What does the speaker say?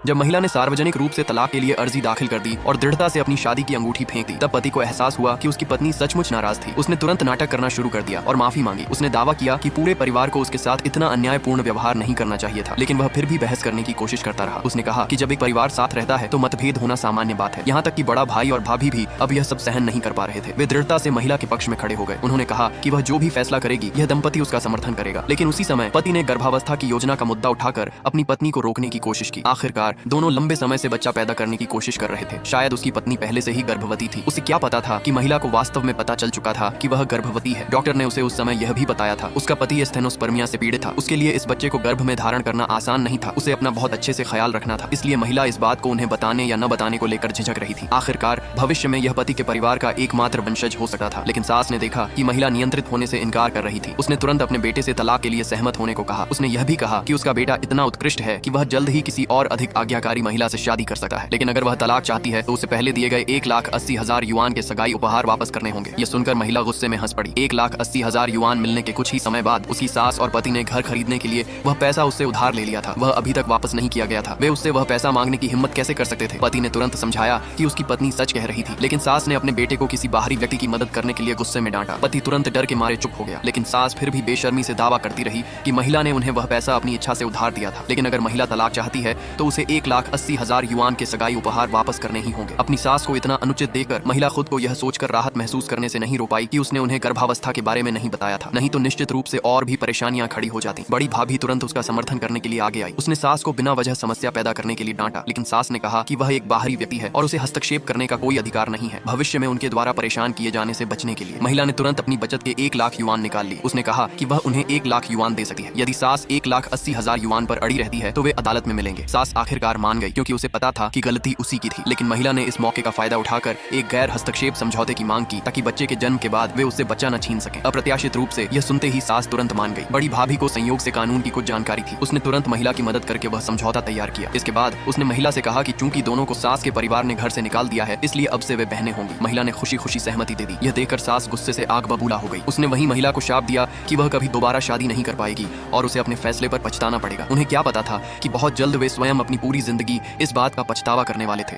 जब महिला ने सार्वजनिक रूप से तलाक के लिए अर्जी दाखिल कर दी और दृढ़ता से अपनी शादी की अंगूठी फेंक दी, तब पति को एहसास हुआ कि उसकी पत्नी सचमुच नाराज थी। उसने तुरंत नाटक करना शुरू कर दिया और माफी मांगी। उसने दावा किया कि पूरे परिवार को उसके साथ इतना अन्यायपूर्ण व्यवहार नहीं करना चाहिए था, लेकिन वह फिर भी बहस करने की कोशिश करता रहा। उसने कहा कि जब एक परिवार साथ रहता है तो मतभेद होना सामान्य बात है। यहाँ तक कि बड़ा भाई और भाभी भी अब यह सब सहन नहीं कर पा रहे थे। वे दृढ़ता से महिला के पक्ष में खड़े हो गए। उन्होंने कहा कि वह जो भी फैसला करेगी यह दंपति उसका समर्थन करेगा। लेकिन उसी समय पति ने गर्भावस्था की योजना का मुद्दा उठाकर अपनी पत्नी को रोकने की कोशिश की। आखिरकार दोनों लंबे समय से बच्चा पैदा करने की कोशिश कर रहे थे। शायद उसकी पत्नी पहले से ही गर्भवती थी। उसे क्या पता था कि महिला को वास्तव में पता चल चुका था कि वह गर्भवती है। डॉक्टर ने उसे उस समय यह भी बताया था उसका पति स्टेनोस्पर्मिया से पीड़ित था। उसके लिए इस बच्चे को गर्भ में धारण करना आसान नहीं था। उसे अपना बहुत अच्छे से ख्याल रखना था। इसलिए महिला इस बात को उन्हें बताने या न बताने को लेकर झिझक रही थी। आखिरकार भविष्य में यह पति के परिवार का एकमात्र वंशज हो सकता था। लेकिन सास ने देखा कि महिला नियंत्रित होने से इनकार कर रही थी। उसने तुरंत अपने बेटे से तलाक के लिए सहमत होने को कहा। उसने यह भी कहा कि उसका बेटा इतना उत्कृष्ट है कि वह जल्द ही किसी और अधिक आज्ञाकारी महिला से शादी कर सकता है। लेकिन अगर वह तलाक चाहती है तो उसे पहले दिए गए 1,80,000 युआन के सगाई उपहार वापस करने होंगे। यह सुनकर महिला गुस्से में हंस पड़ी। 1,80,000 युआन मिलने के कुछ ही समय बाद उसकी सास और पति ने घर खरीदने के लिए वह पैसा उससे उधार ले लिया था। वह अभी तक वापस नहीं किया गया था। वे उससे वह पैसा मांगने की हिम्मत कैसे कर सकते थे? पति ने तुरंत समझाया कि उसकी पत्नी सच कह रही थी। लेकिन सास ने अपने बेटे को किसी बाहरी व्यक्ति की मदद करने के लिए गुस्से में डांटा। पति तुरंत डर के मारे चुप हो गया। लेकिन सास फिर भी बेशर्मी से दावा करती रही कि महिला ने उन्हें वह पैसा अपनी इच्छा से उधार दिया था। लेकिन अगर महिला तलाक चाहती है तो उसे 1,80,000 युआन के सगाई उपहार वापस करने ही होंगे। अपनी सास को इतना अनुचित देकर महिला खुद को यह सोचकर राहत महसूस करने से नहीं रो पाई कि उसने उन्हें गर्भावस्था के बारे में नहीं बताया था। नहीं तो निश्चित रूप से और भी परेशानियां खड़ी हो जाती। बड़ी भाभी तुरंत उसका समर्थन करने के लिए आगे आई। उसने सास को बिना वजह समस्या पैदा करने के लिए डांटा। लेकिन सास ने कहा कि वह एक बाहरी व्यक्ति है और उसे हस्तक्षेप करने का कोई अधिकार नहीं है भविष्य में उनके द्वारा परेशान किए जाने से बचने के लिए। महिला ने तुरंत अपनी बचत के 1,00,000 युआन निकाल ली। उसने कहा कि वह उन्हें 1,00,000 युआन दे सकती है। यदि सास 1,80,000 युआन पर अड़ी रहती है तो वे अदालत में मिलेंगे। सास आखिरकार मान गई क्योंकि उसे पता था कि गलती उसी की थी। लेकिन महिला ने इस मौके का फायदा उठाकर एक गैर हस्तक्षेप समझौते की मांग की ताकि बच्चे के जन्म के बाद वे उससे बच्चा न छीन सके। अप्रत्याशित रूप से यह सुनते ही सास तुरंत मान गई। बड़ी भाभी को संयोग से कानून की कुछ जानकारी थी। उसने तुरंत महिला की मदद करके वह समझौता तैयार किया। इसके बाद उसने महिला से कहा कि चूंकि दोनों को सास के परिवार ने घर से निकाल दिया है इसलिए अब से वे बहनें होंगी। महिला ने खुशी खुशी सहमति दे दी। यह देखकर सास गुस्से से आग बबूला हो गई। उसने वही महिला को शाप दिया कि वह कभी दोबारा शादी नहीं कर पाएगी और उसे अपने फैसले पर पछताना पड़ेगा। उन्हें क्या पता था कि बहुत जल्द वे स्वयं अपनी पूरी जिंदगी इस बात का पछतावा करने वाले थे।